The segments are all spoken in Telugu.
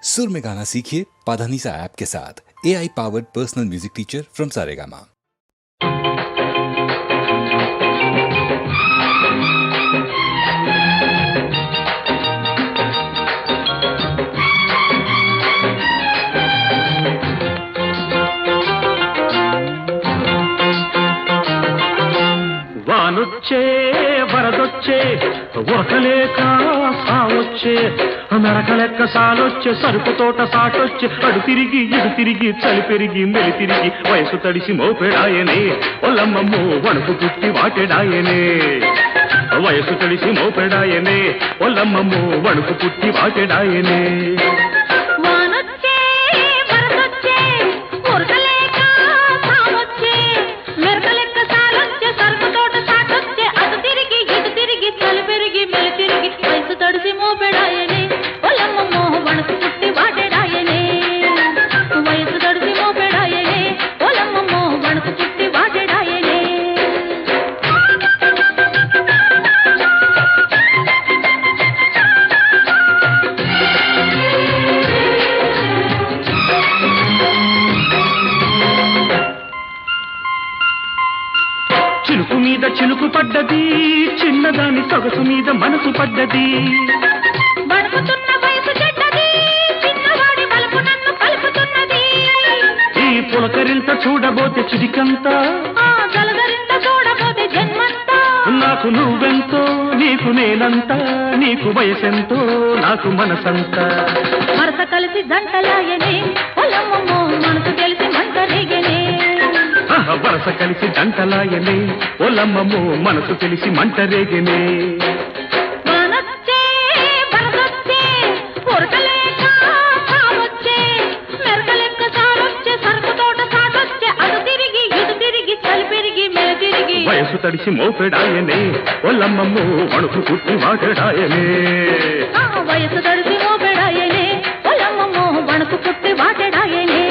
सुर में गाना सीखिए पाधानीसा ऐप के साथ। AI powered personal music teacher from Saregama. వానొచ్చే వరదొచ్చే ఉరకలేక సావొచ్చే నరకలెక్క సాలొచ్చే సరుకు తోట సాటొచ్చే అడు తిరిగి ఇడు తిరిగి చలి పెరిగి మెలి తిరిగి వయసు తడిసి మోపెడాయనే ఒల్లమ్మమ్మో వణుకు పుట్టి వాటెడాయనే వయసు తడిసి మోపెడాయనే ఒల్లమ్మమ్మో వణుకు పుట్టి వాటెడాయనే చిలుకు మీద చిలుకు పడ్డది చిన్నదాని సొగసు మీద మనసు పడ్డది బడుకుతున్న వయసు చెడ్డది చిన్నవాడి బలుపు నన్ను కలుపుతున్నది ఈ పులకరింత చూడబోతే చిడికంతా జలదరింత చూడబోతే జన్మంతా నాకు నువ్వెంతో నీకు నేనంతా నీకు వయసెంతో నాకు మనసంతా వరస కలిసి జంటలాయనే పొలమ్మో మనసు తెలిసి మంట రేగనే వరస కలిసి జంటలాయనే ఒల్లమ్మమ్మో మనసు తెలిసి మంట రేగనే వానొచ్చే వరదొచ్చే ఉరకలేక సావొచ్చే మెరకలెక్క సారొచ్చే సరుకు తోట సాటొచ్చే అటు తిరిగి ఇటు తిరిగి చలి పెరిగి మెల తిరిగి వయసు తడిసి మోపెడాయనే ఒల్లమ్మమ్మో వణుకు పుట్టి వాటెడాయనే వయసు తడిసి మోపెడాయనే పొలమ్మో వణుకు పుట్టి వాటెడాయనే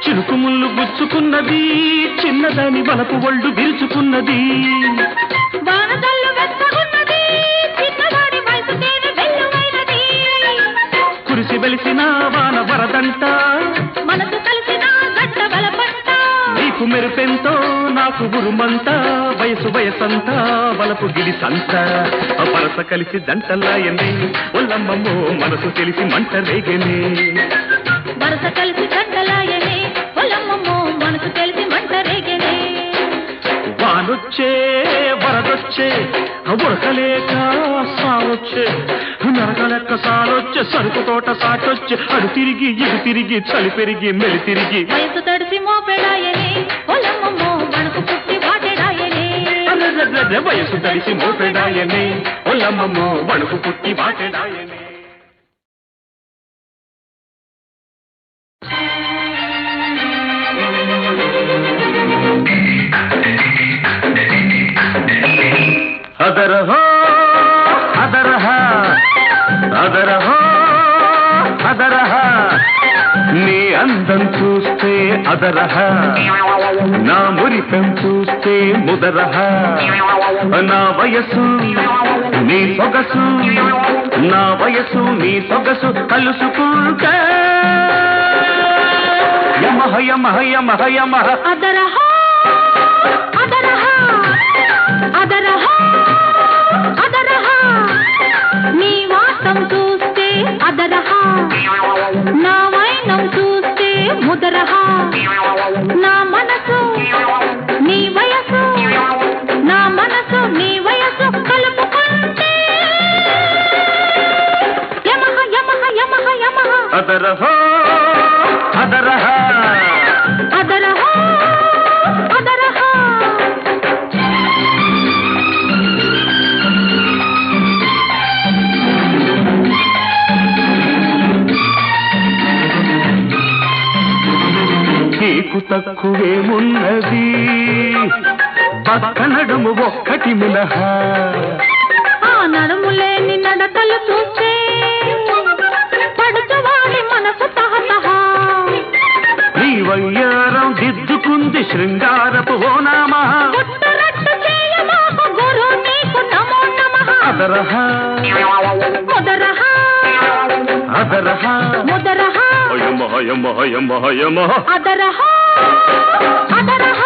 చిలుకు ముళ్ళు గుచ్చుకున్నది చిన్నదాని వలపు ఒళ్ళు విరుచుకున్నది వానదల్లు వెచ్చగున్నది చిన్నవాడి వయసు తేనె వెల్లువైనది కురిసి వెలిసిన వాన వరదంట మనసు కలిసిన గడ్డ బలపంట నీకు మెరుపెంతో నాకు ఉరుమంతా వయసు వయసంతా వలపు గిడిసంత వరస కలిసి జంటలాయనే ఒల్లమ్మమ్మో మనసు తెలిసి మంట రేగనే వరస కలిసి గడ్డలాయనే పొలమ్మో మనసు తెలిసి మంట రేగనే వానొచ్చే వరదొచ్చే ఉరకలేక సావొచ్చే నరకలెక్క సాలొచ్చే సరుకు తోట సాటొచ్చే అడు తిరిగి ఇడు తిరిగి చలి పెరిగి మెలి తిరిగి వయసు తడిసి మోపెడాయనే పొలమ్మో మనకు పుట్టి వాటెడాయనే వయసు తడిసి మోపెడాయనే ఒల్లమ్మమ్మో వణుకు పుట్టి వాటెడాయనే అదరహో అదరహ అదరహో అదరహ నీ అందం చూస్తే అదరహ నా మురిపెం చూస్తే ముదరహ నా వయసు నీ సొగసు నా వయసు నీ సొగసు కలుసుకుంటే యమహ యమహ యమహ యమహ అదరహ అదరహ అదరహ అదరహ నీ వాసం చూస్తే అదరహ నా వైనం చూస్తే ముదరహ నా మనసు నీ వయసు నా మనసు నీ వయసు కలుపుకుంటే యమహ యమహ యమహ యమహ అదరహ అదరహ అదరహ అదరహ నీకు తక్కువేమున్నది పక్క నడుము ఒక్కటి మినహా ఆ నడుములేని నడకలు చూస్తే పడుచువాడి మనసు శృంగారపు ఓనామా గుట్టురట్టు చేయమాకు గురు నీకు నమో నమః అదరహ ముదరహ అదరహ ముదరహ అయమ అయమ అయమ అయమ అదరహ అదరహ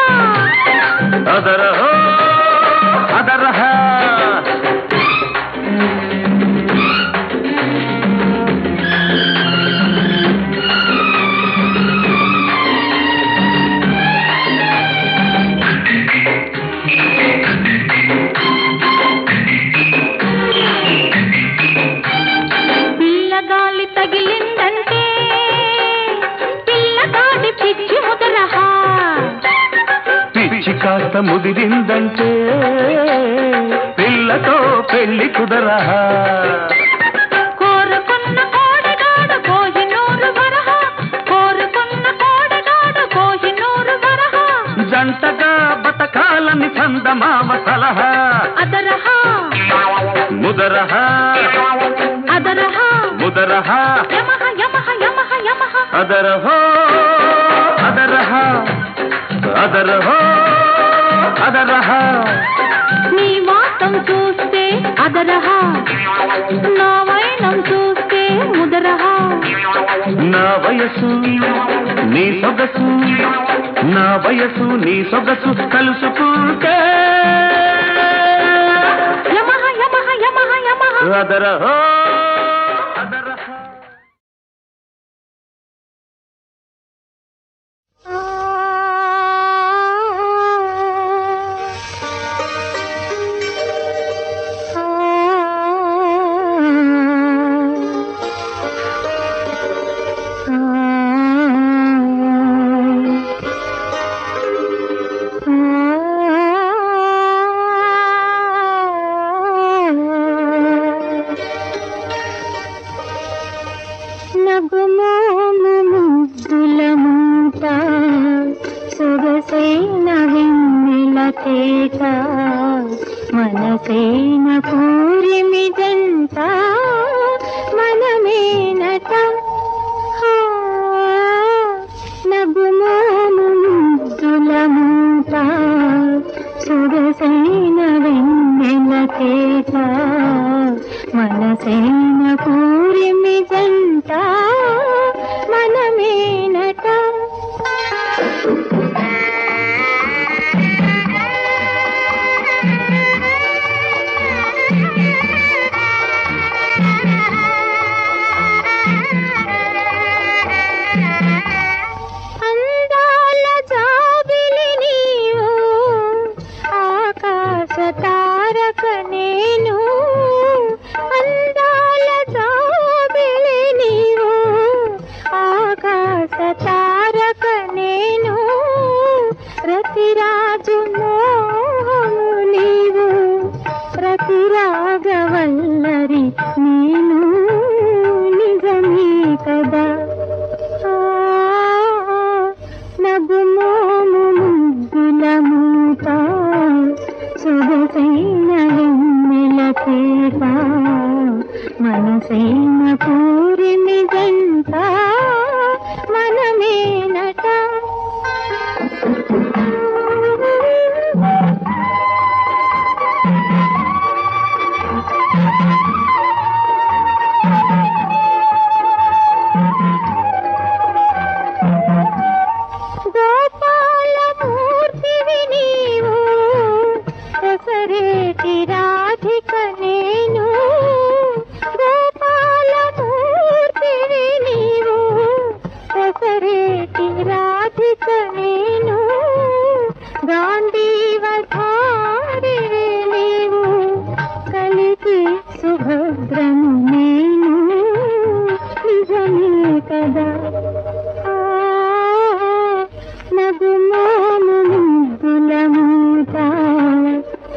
అదరహ అదరహ పిల్లగాలి తగిలిందంటే పిల్లగాడి పిచ్చి ముదరహ పిచ్చి కాస్త ముదిరిందంటే పిల్లతో పెళ్లి కుదరహ కోరుకున్న కోడగాడు కోహినూరు వరహ కోరుకున్న కోడగాడు కోహినూరు వరహ జంటగా బతకాలని చందమామ సలహా అదరహ ముదరహ అదరహ ముదరహ యమహ యమహ యమహ యమహ అదరహ అదరహ అదరహ అదరహ నీ వాటం చూస్తే అదరహ నా వైనం చూస్తే ముదరహ నా వయసు నీ సొగసు నా వయసు నీ సొగసు కలుసుకుంటే యమహ యమహ యమహ యమహ అదరహ అదరహ నగుమోము ముద్దుల మూట సొగసైన వెన్నెల తేట మనసైన పూరిమి జంట మనమేనట నగుమోము ముద్దుల మూట సొగసైన వెన్నెల తేట మనసైన పూరిమి జంట మనమేనట అందాల జాబిలి నీవు ఆకాశ తారక నేను అందాల జాబిలి నీవు ఆకాశ తారక నేను రతిరాజు మోహము నీవు రతిరాగవల్లరి నేను నిజమే కదా నగుమోము ముద్దుల మూట సొగసైన వెన్నెల తేట మనసైన పూరిమి జంట మనమేనట గోపాలమూర్తివి నీవు రసరేటి రాధిక నేను గోపాలమూర్తివి నీవు రసరేటి రాధిక నేను గాంధీవధారివి నీవు కలిసి సుభద్రను నేను నిజమే కదా నగుమోము ముద్దుల మూట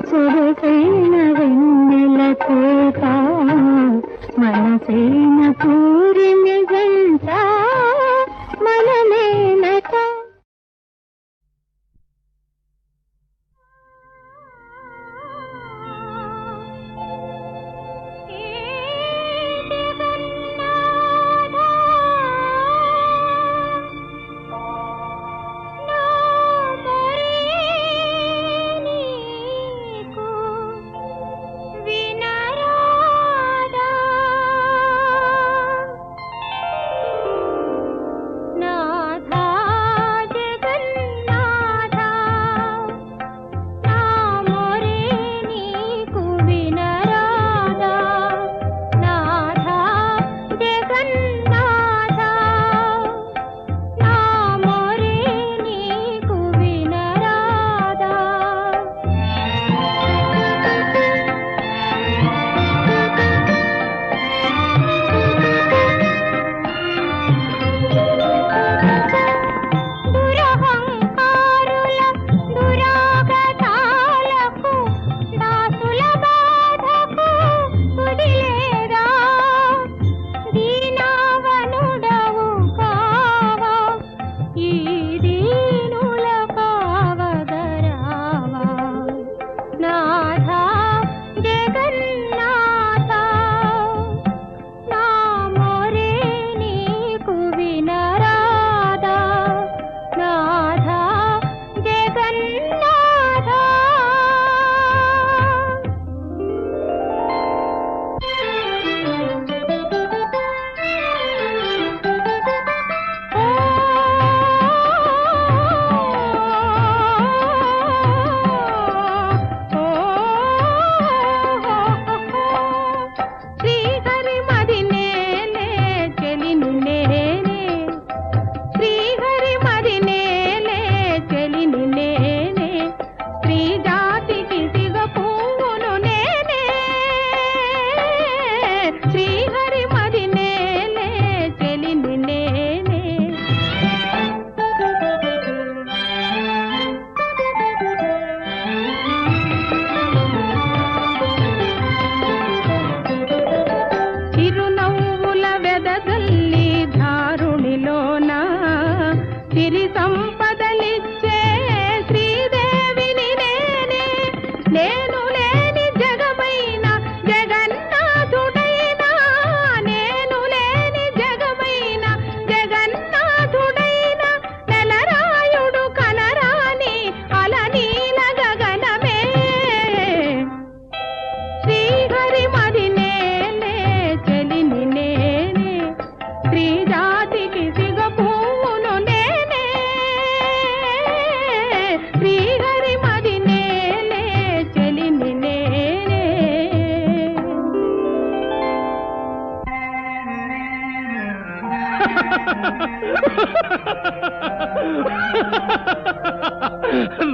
సొగసైన వెన్నెల తేట మనసైన పూరిమి జంట మనమేనట ఏ జగన్నాథ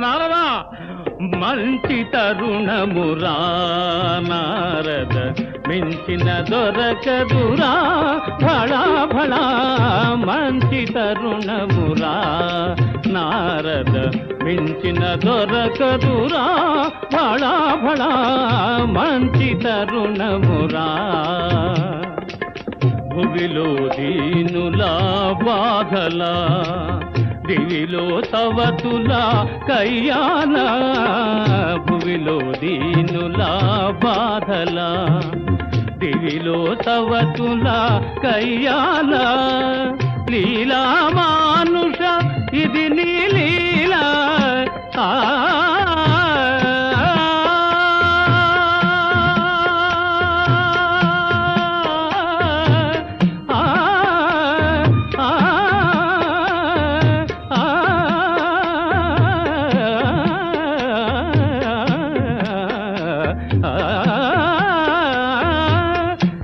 నారదా మంచి తరుణమురా నారద మించిన దొరకదురా భళా భళా మంచి తరుణమురా నారద మించిన దొరకదురా భళా భళా మంచి తరుణమురా భువిలో దీనులా బాధలా దివిలో తవతులా కయ్యాల భువిలో దీనులా బాధలా దివిలో తవతులా కయ్యాల లీలా మానుష ఇది నీ లీలా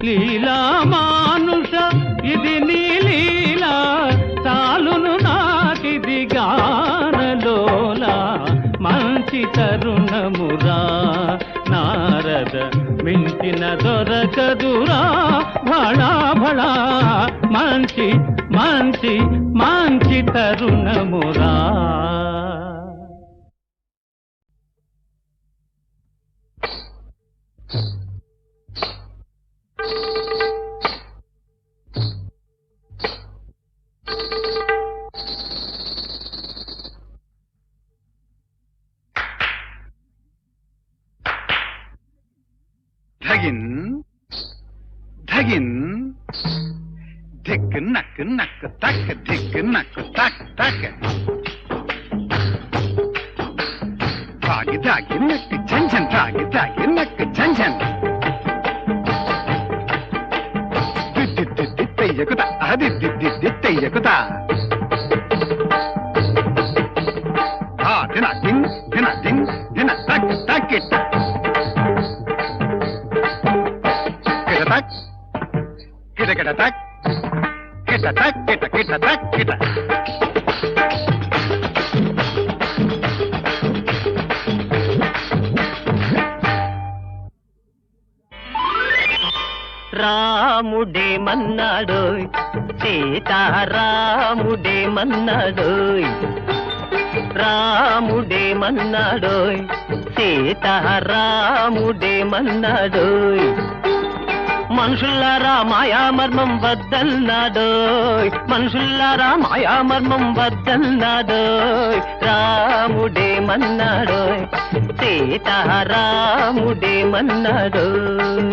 లీలా మానుష ఇది నీ లీలా చాలును నాకిది గానలోలా మంచి తరుణమురా నారద మించిన దొరకదురా భళా భళా మంచి మంచి మంచి తరుణమురా ధగిన్ ధగిన్ ధిక్ నక్ నక్ తక్ ధిక్ నక్ తక్ తక్ ధాగి ధాగి నక్ ఝంఝన్ ధాగి ధాగి నక్ ఝంఝన్ దిద్ది దిద్ది తెయ్యకుత అదిద్ది దిద్ది తెయ్యకుత దిన దిన్ దిన దిన్ దిన తక్ తక్ kita kita tak kita tak kita kita tak kita రాముడే మన్నాడోయ్ సీతారాముడే మన్నాడోయ్ రాముడే మన్నాడోయ్ సీతారాముడే మన్నాడోయ్ మనుషుల్లారా మాయామర్మం వద్దన్నాడోయ్ మనుషుల్లారా మాయామర్మం వద్దన్నాడోయ్ రాముడే మన్నాడోయ్ సీతారాముడే మన్నాడోయ్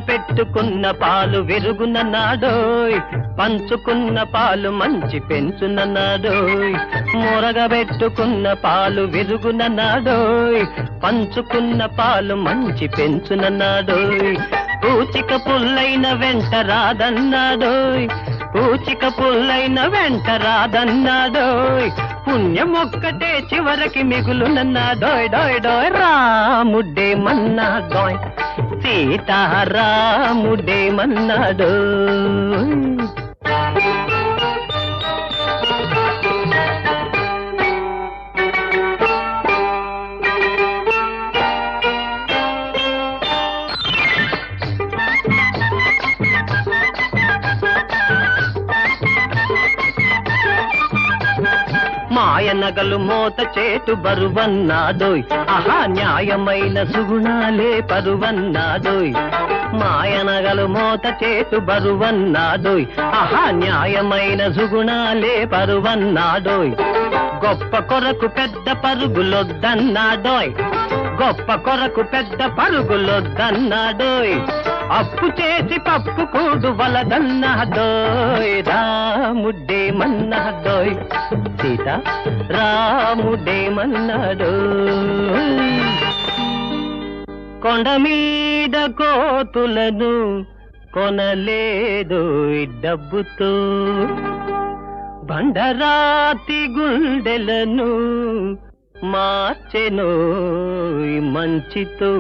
పెట్టుకున్న పాలు విరుగున నాడోయ్ పంచుకున్న పాలు మంచి పెంచున నాడోయ్ మురగబెట్టుకున్న పాలు విరుగున నాడోయ్ పంచుకున్న పాలు మంచి పెంచున నాడోయ్ పూచిక పుల్లైన వెంట రాదన్నాడోయ్ పూచిక పుల్లైన వెంట రాదన్నాడోయ్ పుణ్యమొక్కటే చివరికి మిగులునన్నాడోయ్ డోయ్ డోయ్ రాముడే మన్నాడోయ్ సీతారాముడే మన్నాడోయ్ మాయనగలు మోత చేటు బరువన్నాడోయ్ ఆహా న్యాయమైన సుగుణాలే పరువన్నాడోయ్ మాయనగలు మోత చేటు బరువన్నాడోయ్ ఆహా న్యాయమైన సుగుణాలే పరువన్నాడోయ్ గొప్ప కొరకు పెద్ద పరుగులొద్దన్నాడోయ్ గొప్ప కొరకు పెద్ద పరుగులొద్దన్నాడోయ్ అప్పు చేసి పప్పు కూడు వలదన్నాడోయ్ రాముడే మన్నాడోయ్ సీత రాముడే మన్నాడోయ్ కొండ మీద కోతులను కొనలేదు డబ్బుతో, బండరాతి గుండెలను మార్చెను మంచితో.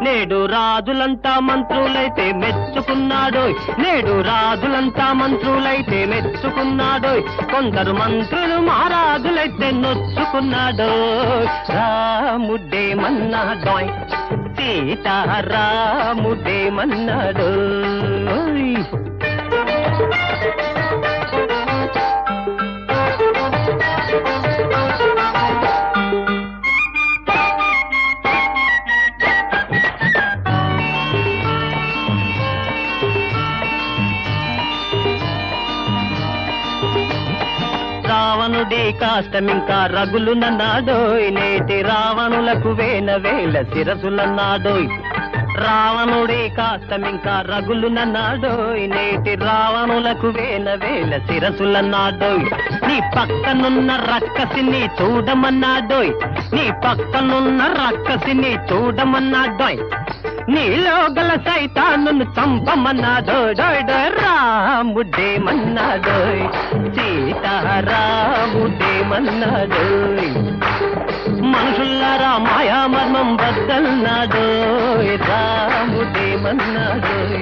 నేడు రాజులంతా మంత్రులైతే మెచ్చుకున్నాడోయ్, నేడు రాజులంతా మంత్రులైతే మెచ్చుకున్నాడోయ్, కొందరు మంత్రులు మహారాజులైతే నొచ్చుకున్నాడోయ్. రాముడేమన్నాడోయ్, సీతారాముడేమన్నాడోయ్. రావణుడే కాష్టమింకా రగులునన్నాడోయ్, నేటి రావణులకు వేల వేల శిరసులన్నాడోయ్. రావణుడే కాష్టమింకా రగులునన్నాడోయ్, నేటి రావణులకు వేల వేల శిరసులన్నాడోయ్. నీ పక్కనున్న రక్కసిని చూడమన్నాడోయ్, నీ పక్కనున్న రక్కసిని చూడమన్నాడోయ్, నీలో గల సైతానును చంపమన్నాడోయ్. రాముడేమన్నాడోయ్, సీతారాముడేమన్నాడోయ్. మనుషుల్లారా మాయామర్మం బద్దల్నాడోయ్, రాముడేమన్నాడోయ్,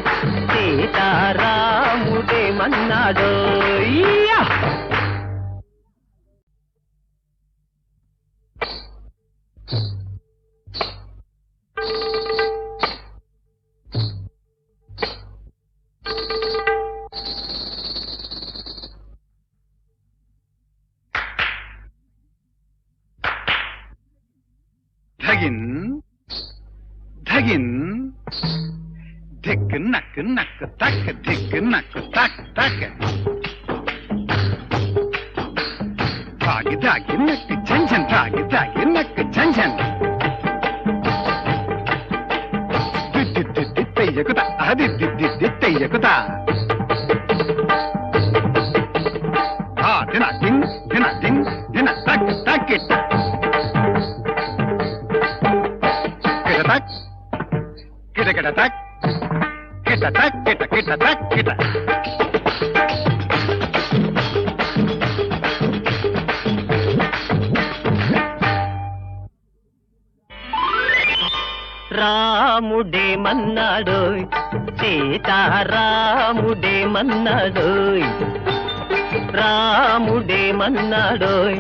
సీతారాముడేమన్నాడోయ్. ధగిన్ ధగిన్ ధిక్ నక్ నక్ తక్ ధిక్ నక్ తక్ తక్ తాగి తాగి నక్ ఝంఝన్ తాగి తాగి నక్ ఝంఝన్ దిద్ది దిద్ది తెయ్యకుతా దిద్ది దిద్ది తెయ్యకుతా దిన దిన్ దిన దిన్ దిన తక్ తక్ ఇట్ట కిట కిట తక్ కిట తక్ కిట కిట తక్ కిట. రాముడేమన్నాడోయ్, సీతారాముడేమన్నాడోయ్, రాముడేమన్నాడోయ్,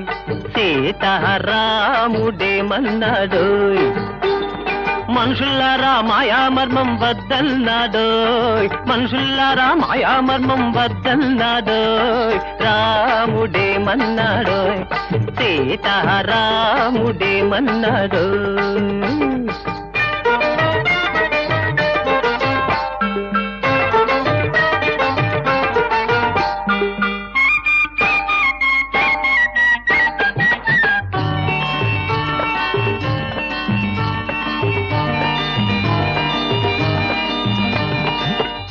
సీతారాముడేమన్నాడోయ్. మనుషుల్లారా మాయామర్మం వద్దల్నాడోయ్, మనుషుల్లారా మాయామర్మం వద్దల్నాడోయ్. రాముడేమన్నాడోయ్, సీతారాముడేమన్నాడోయ్.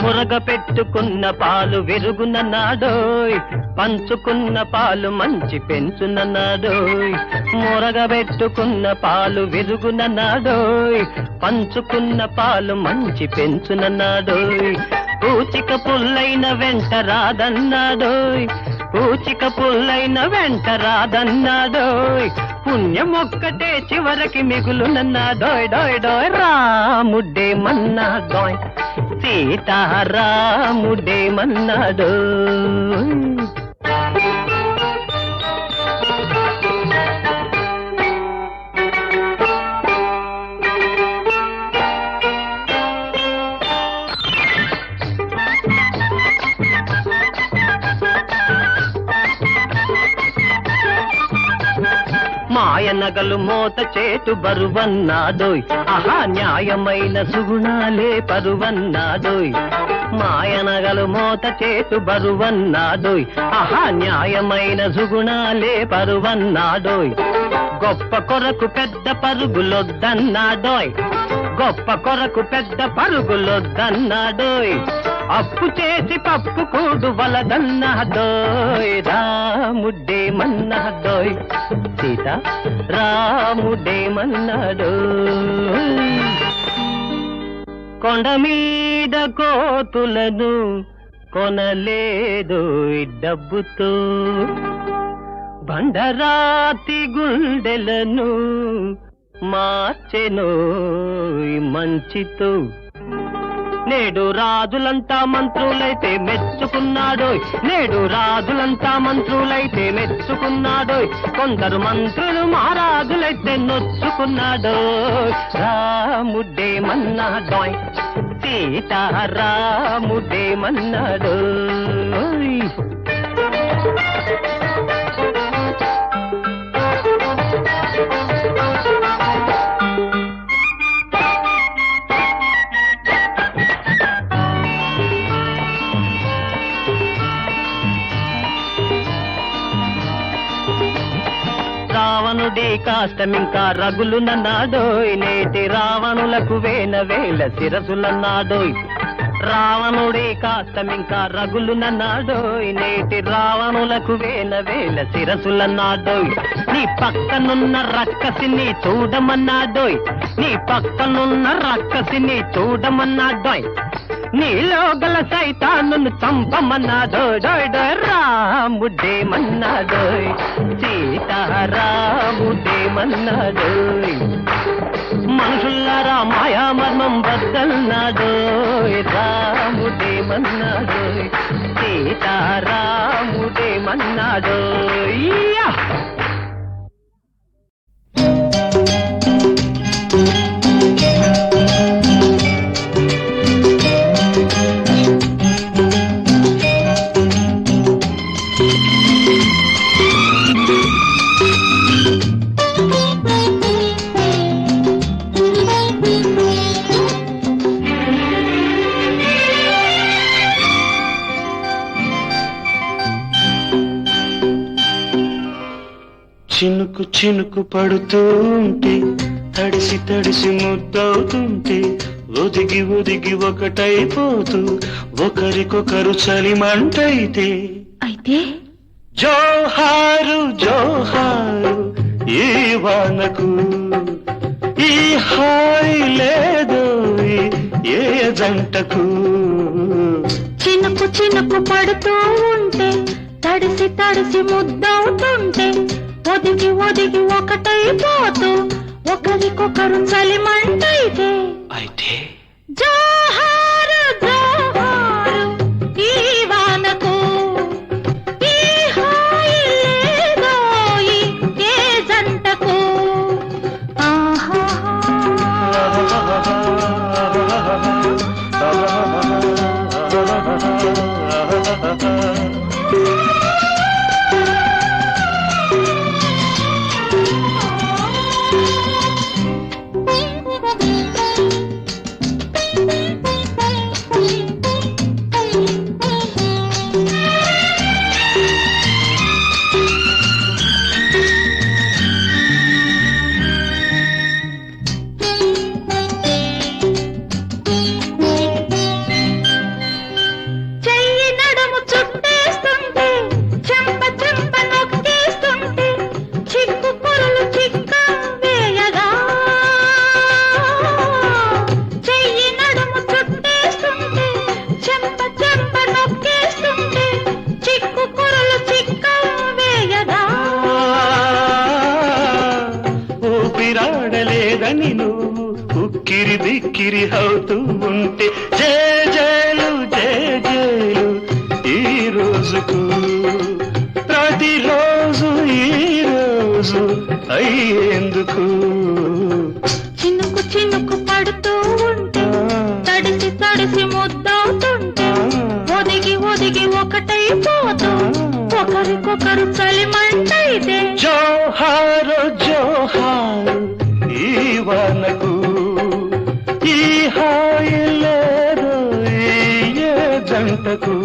మురగ పెట్టుకున్న పాలు విరుగునన్నాడోయ్, పంచుకున్న పాలు మంచి పెంచునన్నాడోయ్. మురగ పెట్టుకున్న పాలు విరుగునన్నాడోయ్, పంచుకున్న పాలు మంచి పెంచునన్నాడోయ్. పూచిక పుల్లైన వెంట రాదన్నాడోయ్, పూచిక పుల్లైన వెంట రాదన్నాడోయ్. పుణ్యం ఒక్కటే చివరికి మిగులునన్నాడోయ్. డోయ్ డోయ్ రాముడేమన్నాడోయ్, సీతారాముడేమన్నాడోయ్. మాయనగలు మోత చేటు బరువన్నాడోయ్, ఆహా న్యాయమైన సుగుణాలే పరువన్నాడోయ్. మాయనగలు మోత చేటు బరువన్నాడోయ్, ఆహా న్యాయమైన సుగుణాలే పరువన్నాడోయ్. గొప్ప కొరకు పెద్ద పరుగులొద్దన్నాడోయ్, గొప్ప కొరకు పెద్ద పరుగులొద్దన్నాడోయ్. అప్పు చేసి పప్పు కూడు వలదన్నాడోయ్. రాముడేమన్నాడోయ్, సీత రాముడేమన్నాడోయ్. కొండ మీద కోతులను కొనలేదు డబ్బుతో, బండరాతి గుండెలను మార్చెను మంచితో. నేడు రాజులంతా మంత్రులైతే మెచ్చుకున్నాడోయ్, నేడు రాజులంతా మంత్రులైతే మెచ్చుకున్నాడోయ్, కొందరు మంత్రులు మహారాజులైతే నొచ్చుకున్నాడోయ్. రాముడేమన్నాడోయ్, సీతారాముడేమన్నాడోయ్. రావణుడే కాష్టమింకా రగులునన్నాడోయ్, నేటి రావణులకు వేల శిరసులన్నాడోయ్. రావణుడే కాష్టమింకా రగులునన్నాడోయ్, నేటి రావణులకు వేల శిరసులన్నాడోయ్. నీ పక్కనున్న రక్కసిని చూడమన్నాడోయ్, నీ పక్కనున్న రక్కసిని చూడమన్నాడోయ్, నీలో గల సైతాను చంపమన్నాడోయ్. రాముడేమన్నాడోయ్, సీతారాముడేమన్నాడోయ్. మనుషుల్లారా మాయామర్మం బద్దల్నాడోయ్, రాముడేమన్నాడోయ్, సీతారాముడేమన్నాడోయ్. చినుకు చినుకు పడుతూ ఉంటే, తడిసి తడిసి ముద్దవుతుంటే, ఒదిగి ఒదిగి ఒకటైపోతూ ఒకరికొకరు చలిమంటైతే అయితే జోహారు జోహారు ఈ వానకు, ఈ హాయి లేదో ఏ జంటకు. చినుకు చినుకు పడుతూ ఉంటే, తడిసి తడిసి ముద్దవుతుంటే, ఒదిగి ఒదిగి ఒకటైపోతూ ఒకరికొకరు చలిమంటైతే అయితే జోహారు జోహారు ఈ వానకు, ఈ హాయి లేదోయి ఏ జంటకు. ఊపిరాడలేదని నువ్వు ఉక్కిరి బిక్కిరి అవుతూ ఉంటే, జేజేలు జేజేలు ఈ రోజుకు, ప్రతిరోజు ఈ రోజు అయ్యేందుకు. చినుకు చినుకు పడుతూ ఉంటే, తడిసి తడిసి ముద్దవుతుంటే, ఒదిగి ఒదిగి ఒకటైపోతూ ఒకరికొకరు చలిమంటైతే జోహారు జోహారు ఈ వానకు, ఈ హాయి లేదు ఏ జంటకు.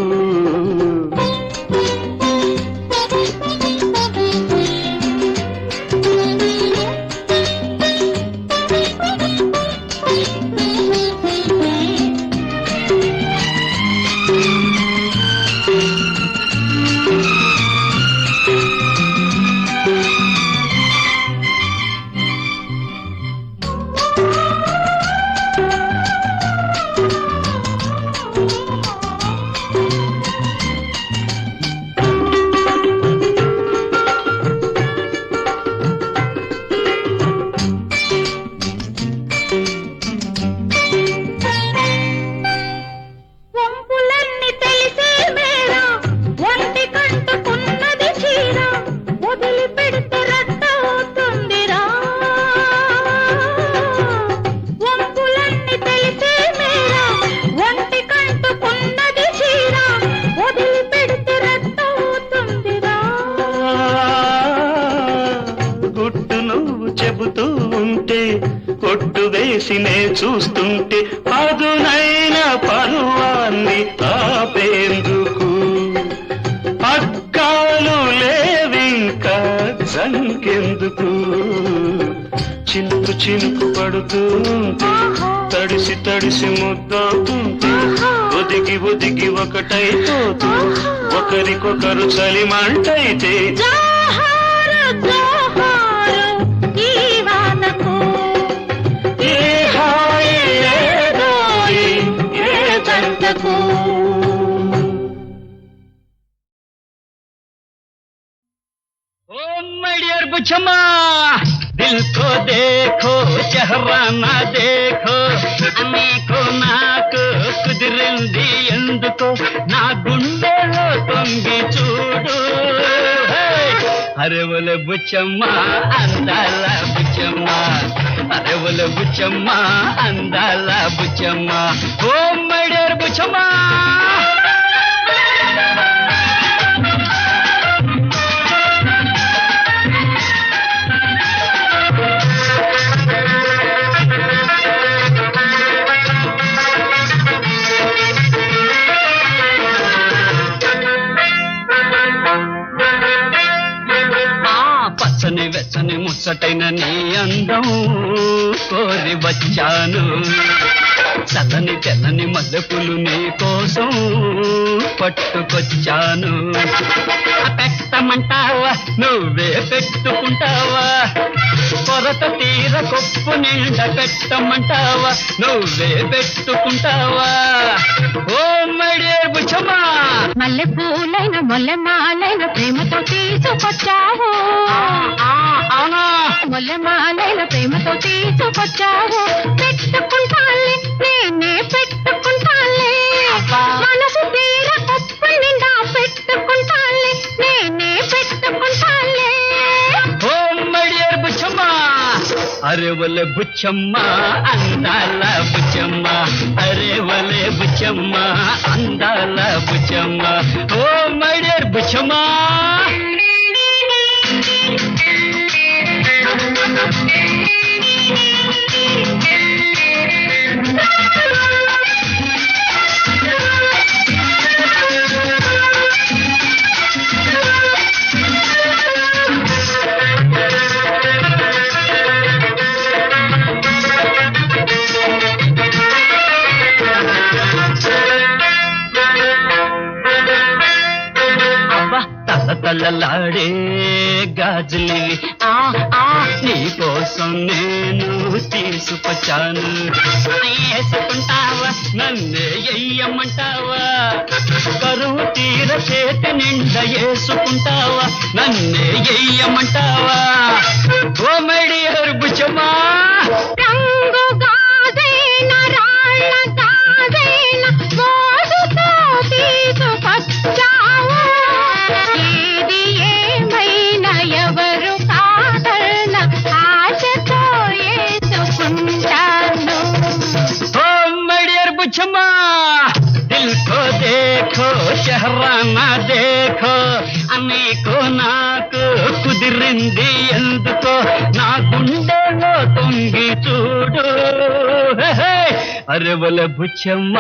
కేసినే చూస్తుంటే అదునైన పరువాన్ని ఆపేందుకు పక్కాలు లేవింకా జంకెందుకు చినుకు చినుకు పడుతుంటే తడిసి తడిసి ముద్దవుతుంటే ఒదిగి ఒదిగి ఒకటైపోతూ ఒకరికొకరు చలిమంటైతే జోహారు జోహారు ఈ వానకు ఏ హాయి లేదోయ్ ఏ జంటకు. ओ माय डियर बुचम्मा दिल को देखो चेहरा ना देखो అనేకో నాకు కుదిరింది ఎందుకో నా గుండెలో తొంగి చూడు అరెవల బుచ్చమ్మ అందాల బుచ్చమ్మ అరెవల బుచ్చమ్మ అందాల Buchamma oh my dear Buchamma పచ్చని వెచ్చని ముచ్చటైన నీ అందం కోరి వచ్చాను చల్లని తెల్లని మల్లెపూలు నీ కోసం పట్టుకొచ్చాను పెట్టమంటావా నువ్వే పెట్టుకుంటావా కొరత తీర కొప్పు నిండా పెట్టమంటావా నువ్వే పెట్టుకుంటావా ఓ మై డియర్ బుచ్చమ్మ మల్లె పూలైన మొల్లె మాలైన ప్రేమతో తీసుకొచ్చావు అవునా మొల్లె మాలైన ప్రేమతో తీసుకొచ్చావు పెట్టుకుంటాలే నేనే పెట్టుకుంటాలే మనసు తీర కొప్పు నిండా పెట్టుకుంటాలే నేనే పెట్టుకుంటాలే ఓ మై డియర్ బుచ్చమ్మ అరెవల బుచ్చమ్మ అందాల బుచ్చమ్మ అరెవలే బుచ్చమ్మ అందాల Buchamma oh my dear Buchamma తల్లలాడే గాజులివి నీ కోసం నేను తీసుకొచ్చాను వేసుకుంటావా నన్నే ఎయ్యమంటావా కరువు తీర చేతి నిండా వేసుకుంటావా నన్నే ఎయ్యమంటావా ఓ మై డియర్ బుచ్చమ్మ రంగు గాజైన రాళ్ళ గాజైన మోసుతో తీసుకొచ్చావు ఏది ఏమైనా ఎవరు కాదన్న ఆశతో వేసుకుంటాను ఓ మై డియర్ బుచ్చమ్మ దిల్ కో देखो चेहरा ना देखो అనేకో నాకు కుదిరింది ఎందుకో నా గుండెలో తొంగి చూడు అరెవల బుచ్చమ్మ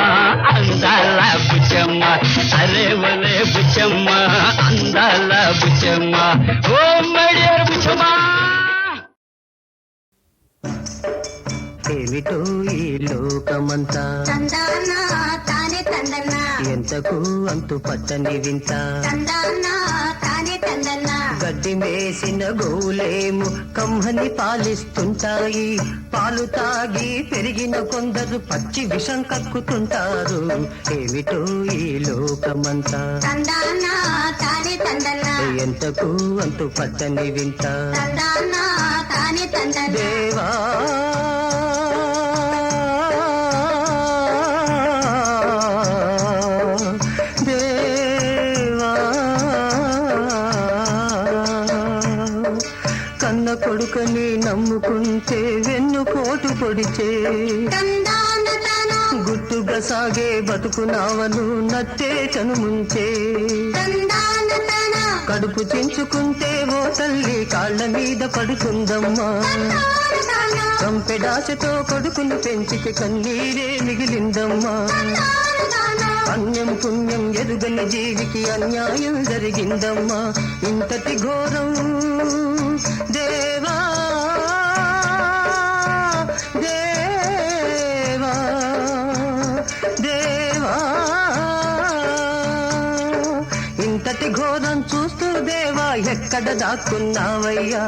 అందాల బుచ్చమ్మ అరెవలే బుచ్చమ్మ అందాల Buchamma oh my dear Buchamma ఏమిటో ఈ లోకమంతా తందానా తానే తందన్నా ఎంతకు అంతు పట్టని వింత తందానా తానే తందన్నా గడ్డి మేసిన గోలేము కమ్మని పాలిస్తుంటాయి పాలు తాగి పెరిగిన కొందరు పచ్చి విషం కక్కుతుంటారు ఏమిటో ఈ లోకమంతా తందానా తానే తందన్నా ఎంతకు అంతు పట్టని వింత తందానా తానే తందన్నా దేవా కొడుకని నమ్ముకుంటే వెన్ను కోటు పొడిచే తందాన తనో గుట్టుగా సాగే బతుకునావను నట్టే చనుముంచే తందాన తన కడుపు చించుకుంటే ఓ తల్లి కాళ్ళ మీద పడుతుందమ్మా కంపెడాశతో కొడుకును పెంచితే కన్నీరే మిగిలిందమ్మా అన్యం పుణ్యం ఎరుగని జీవికి అన్యాయం జరిగిందమ్మా ఇంతటి ఘోరం దేవా దేవా దేవా ఇంతటి ఘోరం చూస్తూ దేవా ఎక్కడ దాక్కున్నావయ్యా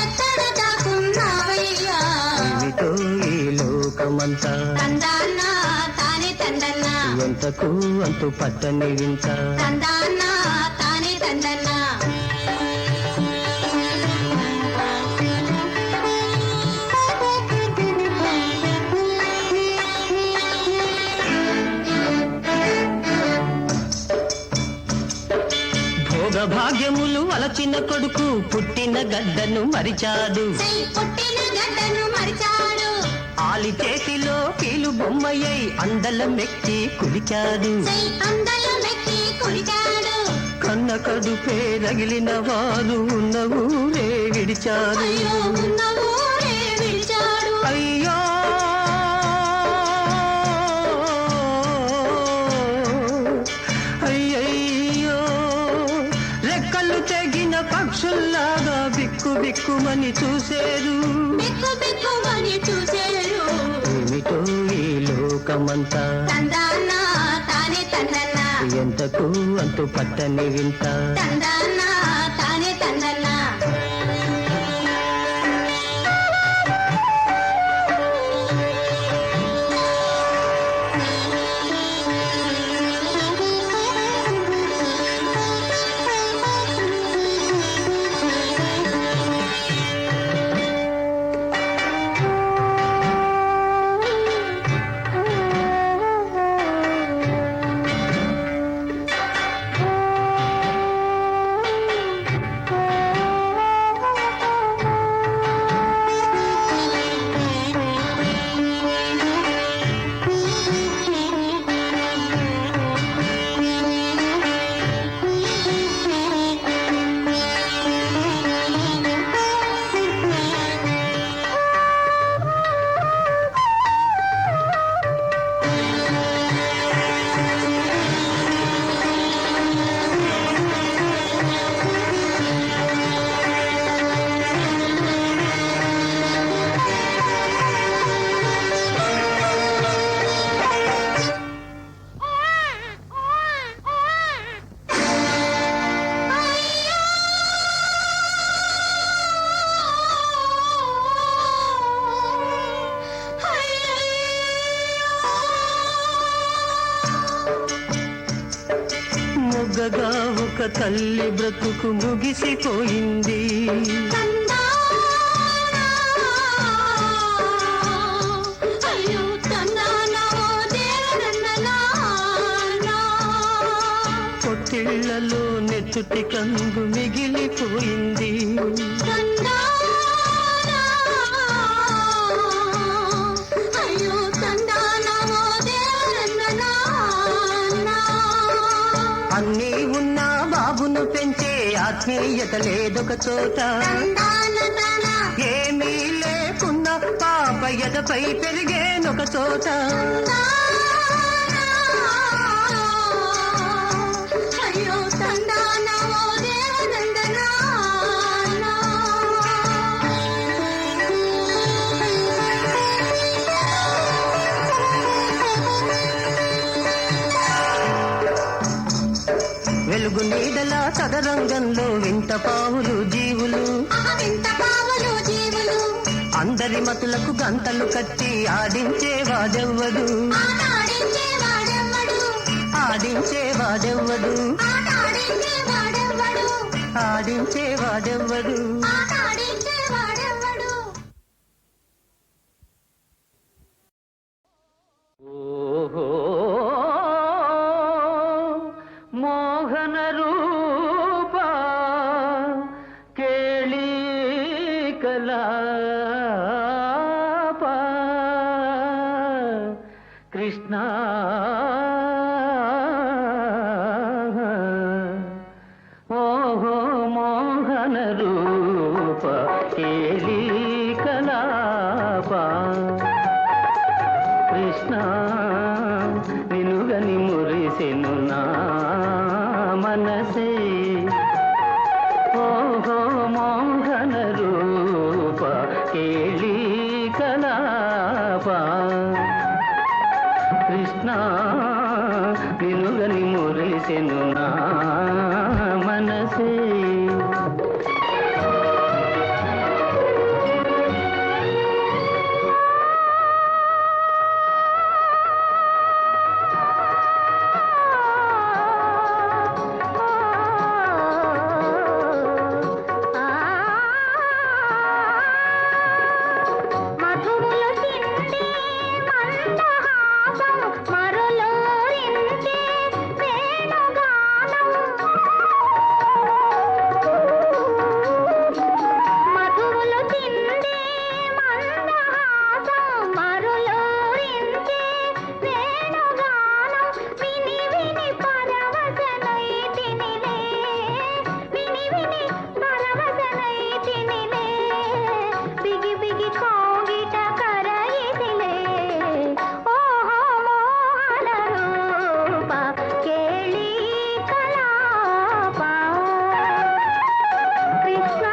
ఎక్కడ దాక్కున్నావయ్యా ఏమిటో ఈ లోకమంతా తందాన తానే తందన్న ఎంతకు అంతు పట్టని వింత తందాన తానే తందన్న భోగభాగ్యములు అలచిన కొడుకు పుట్టిన గడ్డను మరిచాడు సై పుట్టిన గడ్డను మరిచాడు ఆలి చేతిలో కీలు బొమ్మయ్యై అందలం మెక్కి కులిచాడు సై అందలం ఎక్కి కులిచాడు కన్న కడుపే రగిలిన వారు ఉన్న ఊరే విడిచారు అయ్యో ఉన్న ఊరే విడిచాడు అయ్యో అయ్యయ్యో రెక్కలు తెగిన పక్షుల్లాగా బిక్కు బిక్కుమని చూసేరు బిక్కు బిక్కుమని చూసేరు ఏమిటో ఈ లోకమంతా తందాన తానే తందన్న ఎంతకు అంతు పట్టని వింత తందాన తానే తందన్న మొగ్గగా ఒక తల్లి బ్రతుకు ముగిసిపోయింది అయ్యో తందాన దేవరన్ననా పొట్టిళ్లలో నెత్తుటి కంగు మిగిలిపోయింది అయ్యో తందాన దేవరన్ననా అన్నీ ఉన్నా బాబును పెంచే ఆత్మీయత లేదొక చోట తందాన తన ఏమీ లేకున్నా పాప ఎదపై పెరిగేనొక చోట అయ్యో తందాన దేవనందనా వెలుగు నీడల చదరంగంలో వింత పావులు జీవులు వింత పావులు జీవులు అందరి మతులకు గంటలు కట్టి ఆడించేవాడెవ్వడు ఆడించేవాడెవ్వడు ఆడించేవాడెవ్వడు ఆడించేవాడెవ్వడు ఆడించేవాడెవ్వడు ఆడించేవాడెవ్వడు ఓహో మోహన రూప కేళీ కలాప కృష్ణ మురిసెను నా మనసే ఓహో మోహన రూప కేళీ కలాప కృష్ణ వినుగని మురిసెను నా మనసే మధువులు తింటే మందహాసం మరులూరించే వేణుగానం మధువులు తింటే మందహాసం మరులూరించే వేణుగానం విని విని పరవశనైతినిలే విని విని పరవశనైతినిలే బిగి బిగి కోగిట కరయితిలే ఓహో మోహన రూప కేళీ కలాప కృష్ణ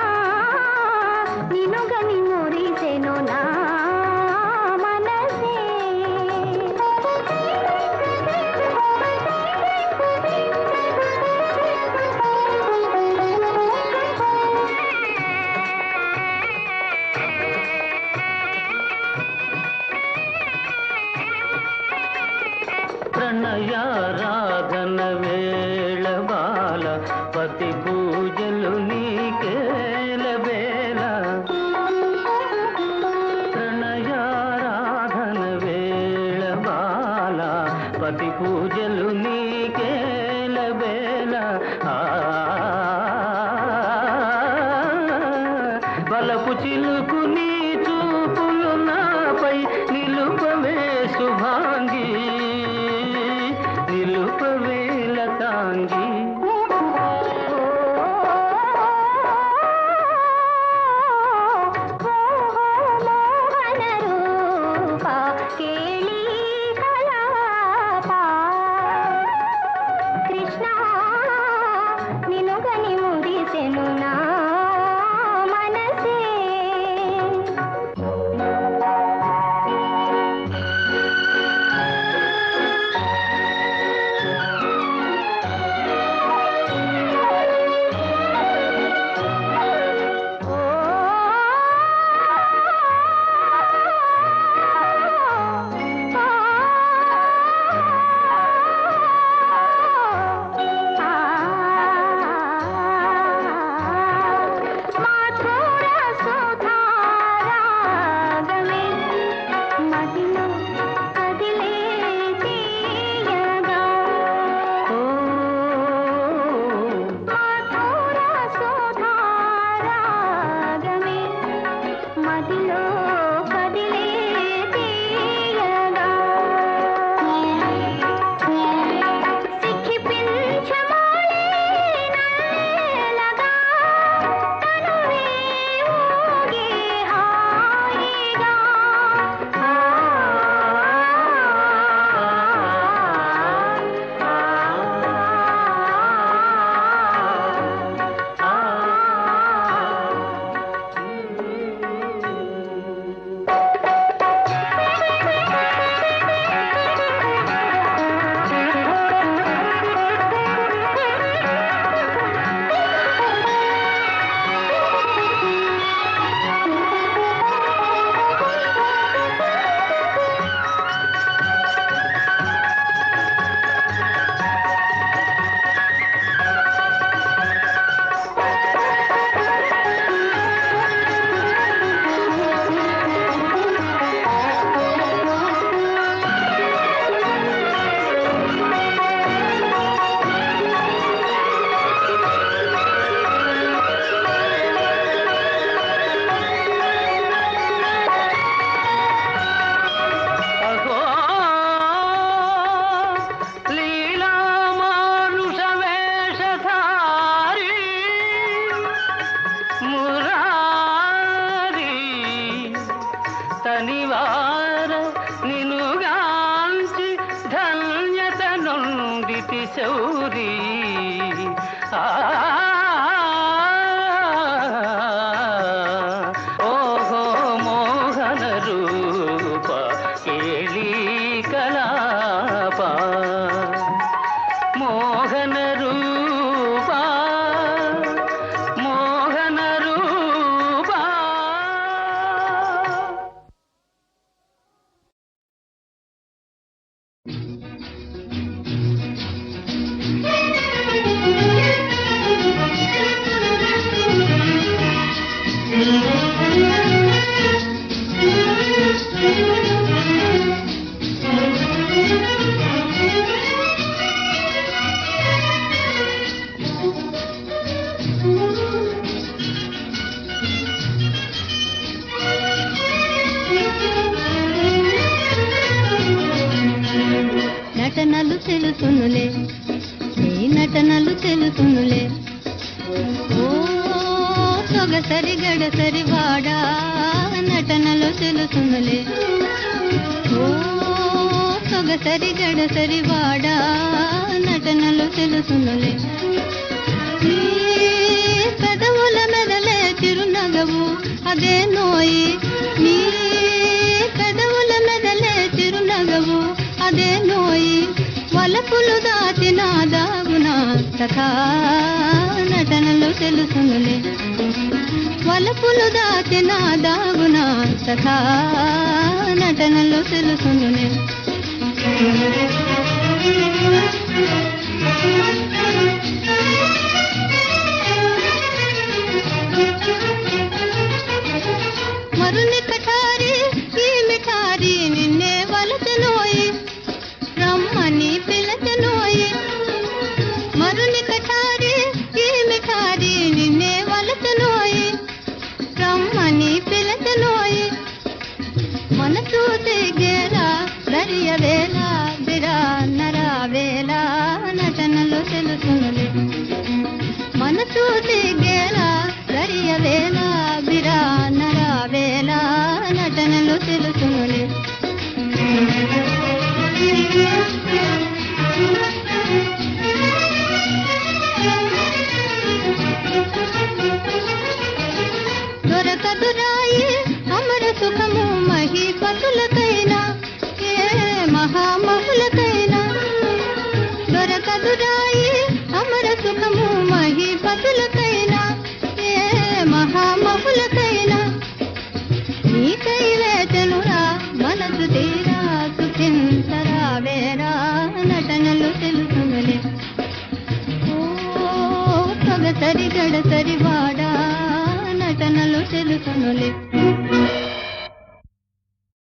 నినుగని మురిసెను నా మనసే ప్రణయారాధన వేళ బాల పతి పూజలు నీకేల వేళ ప్రణయారాధన వేళ బాల పతి పూజలు నీకేల వేళ బలపు చిలుకు నీ చూపులు నాపై నిలుపవే శుభాంగి నిలుపవేల తాంగి మోహన రూప కేళీ కలాప కృష్ణ నినుగని మురి శౌరీ ఓహో మోహన రూప కేళీ కలాప మోహన రూప మోహన రూప. నటనలు తెలుసునులే నీ నటనలు తెలుసునులే ఓ సొగసరి గడసరి వాడా నటనలు తెలుసునులే ఓ సొగసరి గడసరి వాడా నటనలు తెలుసునులే నీ పెదవుల మెదలే చిరునగవు అదే నోయి నీ పెదవుల మెదలే చిరునగవు అదే నోయి వలపులు దాచిన దాగున సఖా నటనలు తెలుసునులే వలపులు దాచిన దాగున సఖా నటనలు తెలుసునులే మరుని కఠారి ఈ మిఠారి నిన్నే వలచనోయి రమ్మని పిలచనోయి మరుని కఠారి ఈ మిఠారి నిన్నే వలచనోయి రమ్మని పిలచనోయి మనసు దిగేలా దరియ వేళ బిరా నరా వేళ నటనలు తెలుసునులే మనసు దిగేలా దరియ వేళ బిరా నరా వేళ నటనలు తెలుసునులే దొరకదురాయి అమర సుఖము మహీపతులకైనా ఏ మహామహులకైనా దొరకదురాయి అమర సుఖము మహీపతులకైనా ఏ మహామహులకైనా నీకై వేచనురా మనసు తీరా సుఖింతరా వేరా నటనలు తెలుసునులే ఓ సొగసరి గడసరి వాడా నటనలు తెలుసునులే